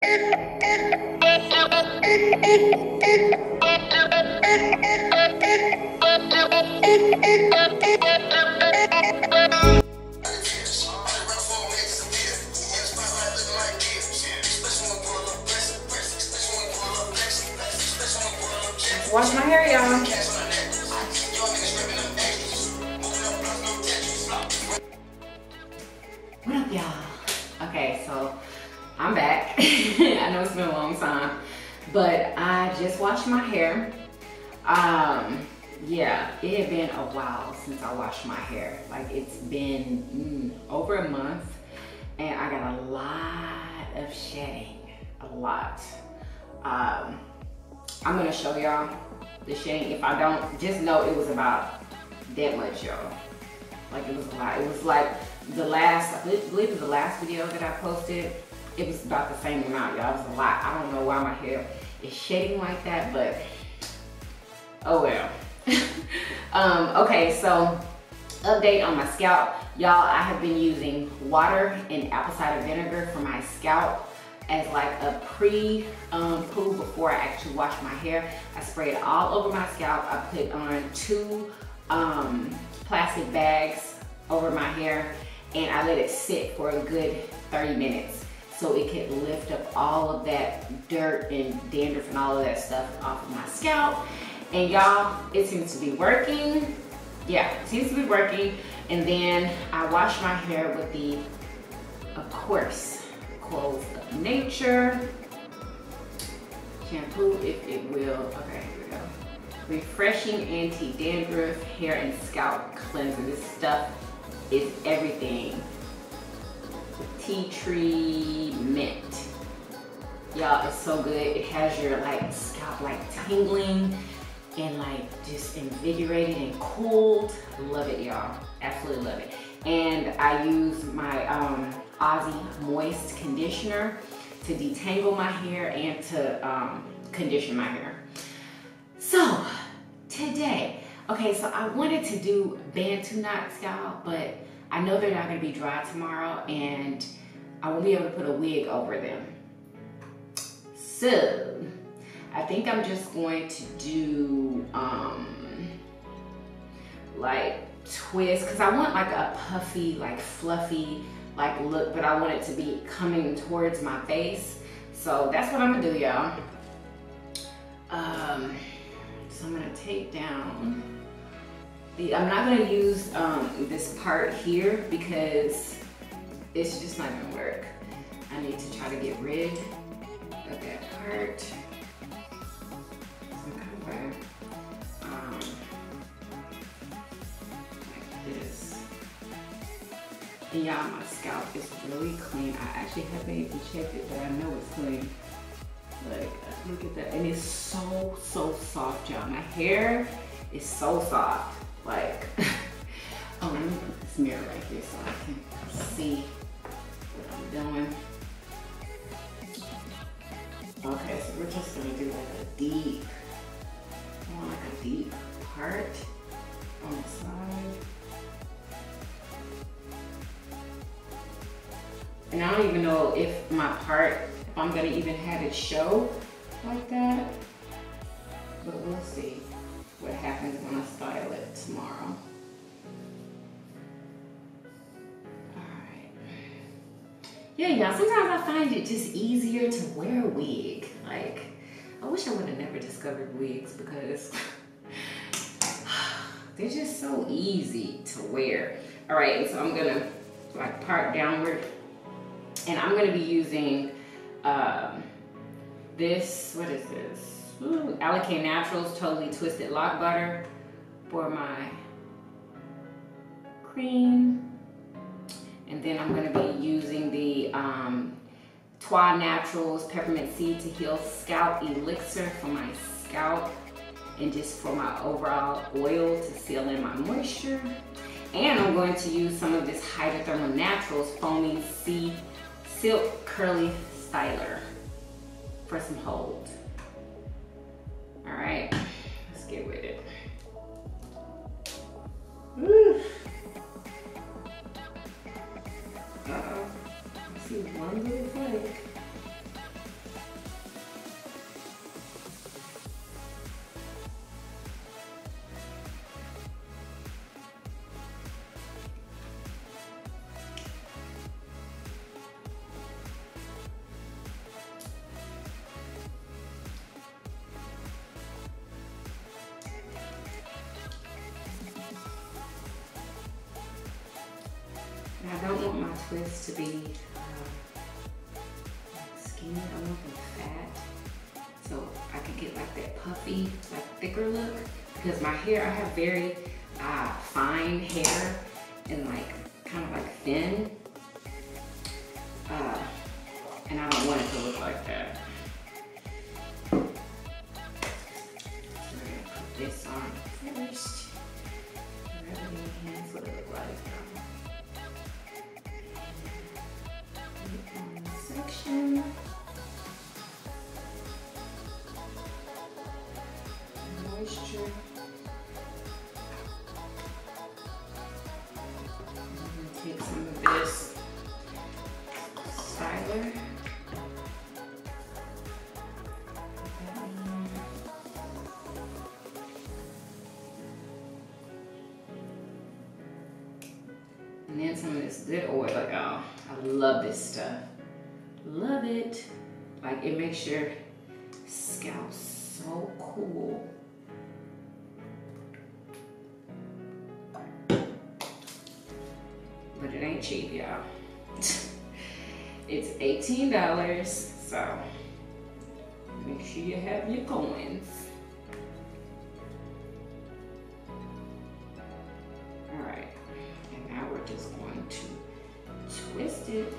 Wash my hair, y'all. What up, y'all? Okay, so I'm back. I know it's been a long time, but I just washed my hair. Yeah, it had been a while since I washed my hair. Like, it's been over a month, and I got a lot of shedding, a lot. I'm gonna show y'all the shedding. If I don't, just know it was about that much, y'all. Like, it was a lot. It was like the last, I believe it was the last video that I posted. It was about the same amount, y'all. It was a lot. I don't know why my hair is shedding like that, but oh well. Okay, so update on my scalp. Y'all, I have been using water and apple cider vinegar for my scalp as like a pre-poo before I actually wash my hair. I spray it all over my scalp. I put on 2 plastic bags over my hair, and I let it sit for a good 30 minutes so it could lift up all of that dirt and dandruff and all of that stuff off of my scalp. And y'all, it seems to be working. Yeah, it seems to be working. And then I wash my hair with the, of course, Clothes of Nature shampoo, if it will. Okay, here we go. Refreshing anti-dandruff hair and scalp cleanser. This stuff is everything. Tea tree mint. Y'all, it's so good. It has your like scalp like tingling and like just invigorated and cooled. Love it, y'all. Absolutely love it. And I use my Aussie Moist conditioner to detangle my hair and to condition my hair. So today, okay, so I wanted to do Bantu knot scalp, but I know they're not gonna be dry tomorrow and I won't be able to put a wig over them. So I think I'm just going to do like twist, because I want like a puffy, like fluffy like look, but I want it to be coming towards my face. So that's what I'm gonna do, y'all. So I'm gonna take down the, I'm not gonna use this part here because it's just not gonna work. I need to try to get rid of that part. Some kind of way. Like this. And y'all, my scalp is really clean. I actually haven't even checked it, but I know it's clean. Like, look at that. And it's so, so soft, y'all. My hair is so soft. Like, oh, let me put this mirror right here so I can see what I'm doing. Okay, so we're just gonna do like a deep, more like a deep part on the side. And I don't even know if my part, if I'm gonna even have it show like that, but we'll see what happens when I style it tomorrow. Yeah, y'all, sometimes I find it just easier to wear a wig. Like, I wish I would have never discovered wigs because they're just so easy to wear. All right, so I'm gonna like part downward, and I'm gonna be using this, what is this? Ooh, Alicante Naturals Totally Twisted Lock Butter for my cream. And then I'm gonna be using the Twa Naturals Peppermint Seed to Heal Scalp Elixir for my scalp and just for my overall oil to seal in my moisture. And I'm going to use some of this Hydrothermal Naturals Foaming Sea Silk Curly Styler for some hold. All right, let's get with it. Woo. I see one little flake. my twists to be skinny. I want them fat, so I could get like that puffy, like thicker look. Because my hair, I have very fine hair and like kind of like thin, and I don't want it to look like that. So we're gonna put this on first. Whatever your hands would look like. Section. Moisture. Take some of this styler. And then some of this good oil. Like, oh, I love this stuff. Love it. Like, it makes your scalp so cool. But it ain't cheap, y'all. It's $18, so make sure you have your coins. All right, and now we're just going to twist it.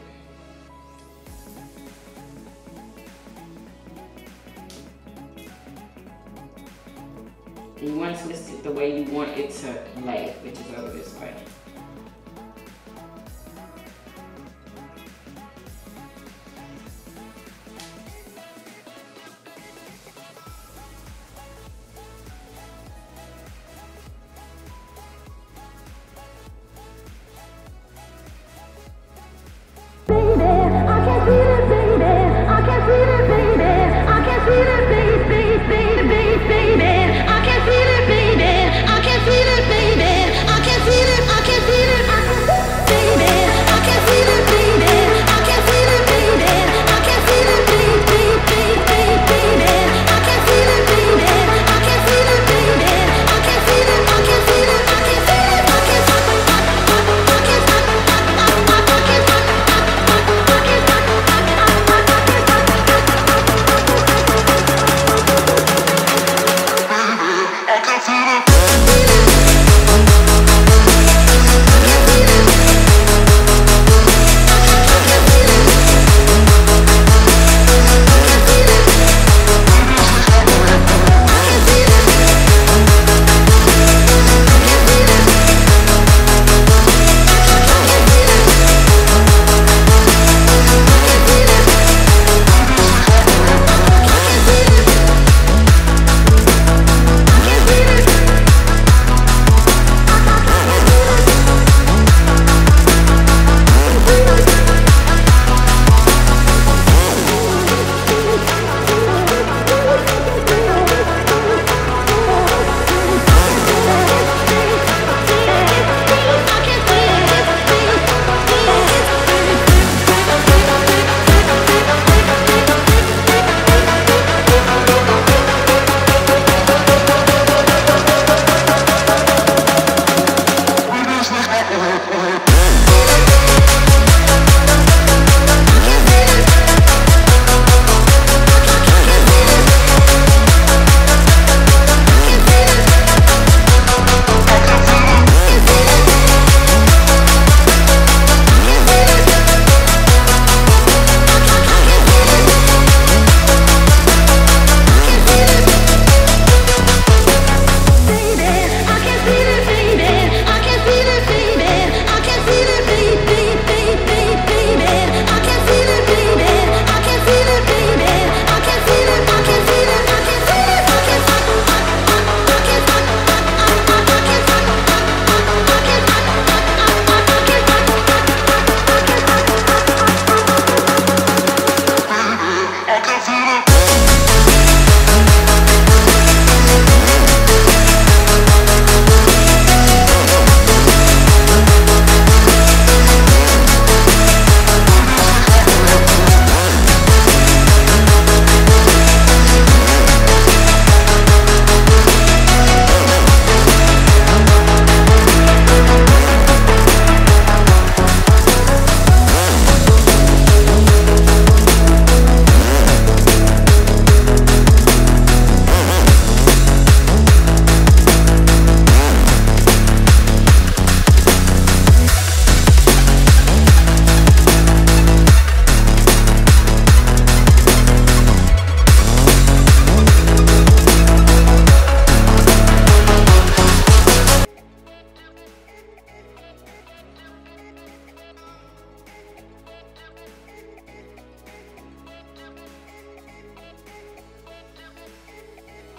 And you want to twist it the way you want it to lay, which is over this way. I can feel it, baby. I can feel it, baby. I can feel it, I can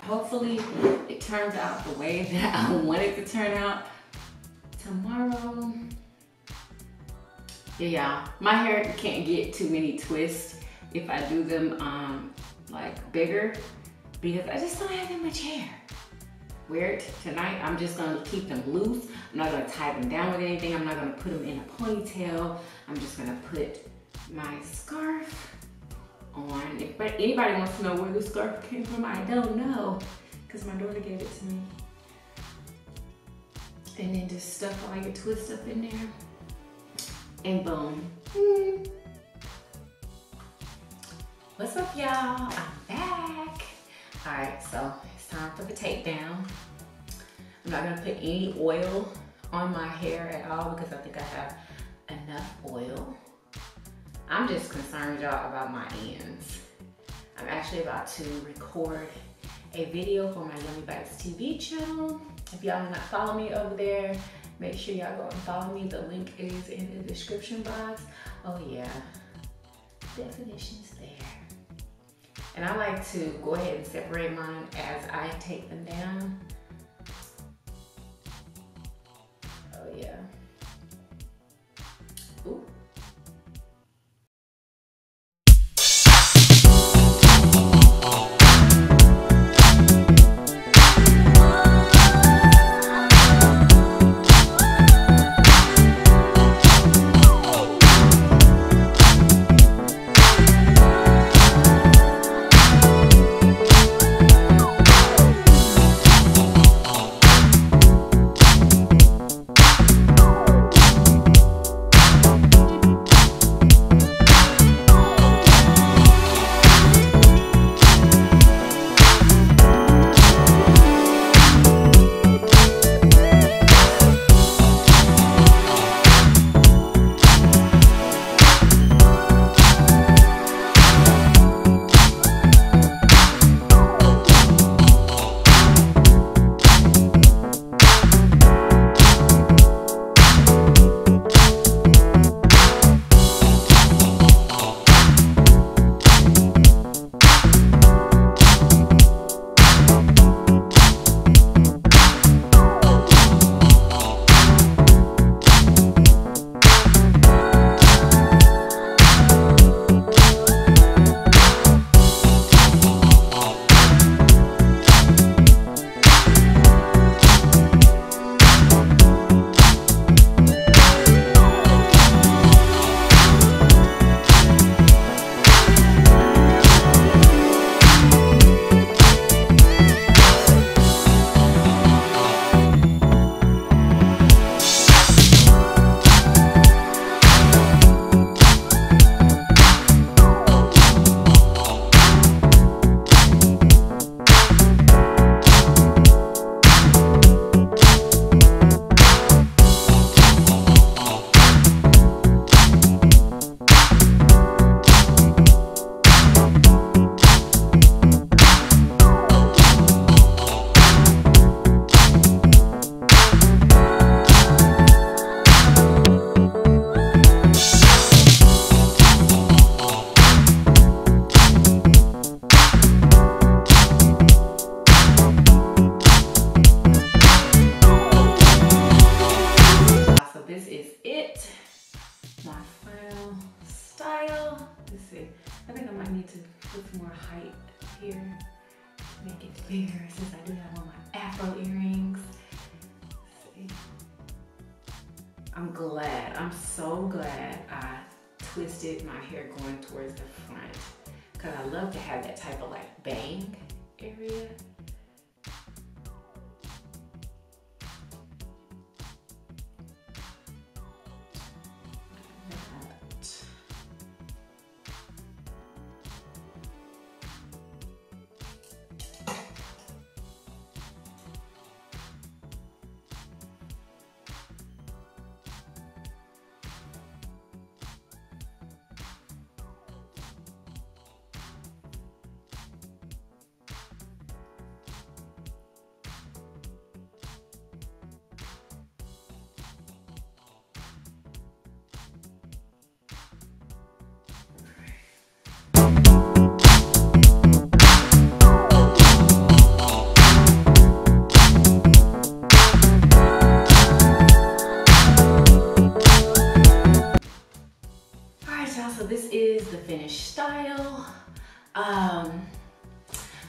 hopefully it turns out the way that I want it to turn out tomorrow. Yeah, my hair can't get too many twists if I do them like bigger, because I just don't have that much hair. Wear it tonight, I'm just gonna keep them loose. I'm not gonna tie them down with anything. I'm not gonna put them in a ponytail. I'm just gonna put my scarf on. If anybody wants to know where the scarf came from, I don't know, because my daughter gave it to me. And then just stuff all your twists up in there, and boom. What's up, y'all? I'm back. All right, so it's time for the takedown. I'm not gonna put any oil on my hair at all because I think I have enough oil. I'm just concerned, y'all, about my ends. I'm actually about to record a video for my Yummy Bites TV channel. If y'all do not follow me over there, make sure y'all go and follow me. The link is in the description box. Oh yeah, definitions there. And I like to go ahead and separate mine as I take them down. Oh yeah. Ooh. Make it bigger since I do have on my Afro earrings. See. I'm glad, I'm so glad I twisted my hair going towards the front, because I love to have that type of like bang area.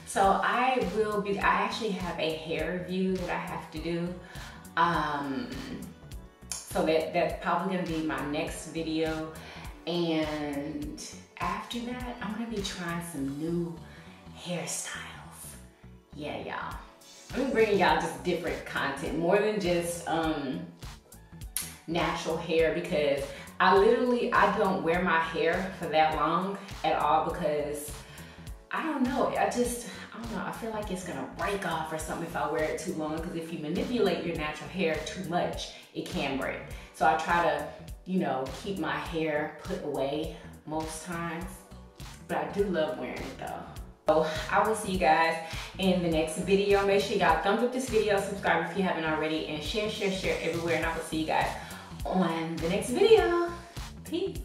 So I actually have a hair review that I have to do. So that's probably gonna be my next video. And after that, I'm gonna be trying some new hairstyles. Yeah, y'all. I'm bringing y'all just different content, more than just natural hair, because I don't wear my hair for that long at all, because I don't know, I don't know, I feel like it's gonna break off or something if I wear it too long, because if you manipulate your natural hair too much, it can break. So I try to, you know, keep my hair put away most times, but I do love wearing it though. So I will see you guys in the next video. Make sure y'all thumbs up this video, subscribe if you haven't already, and share everywhere, and I will see you guys on the next video. Peace.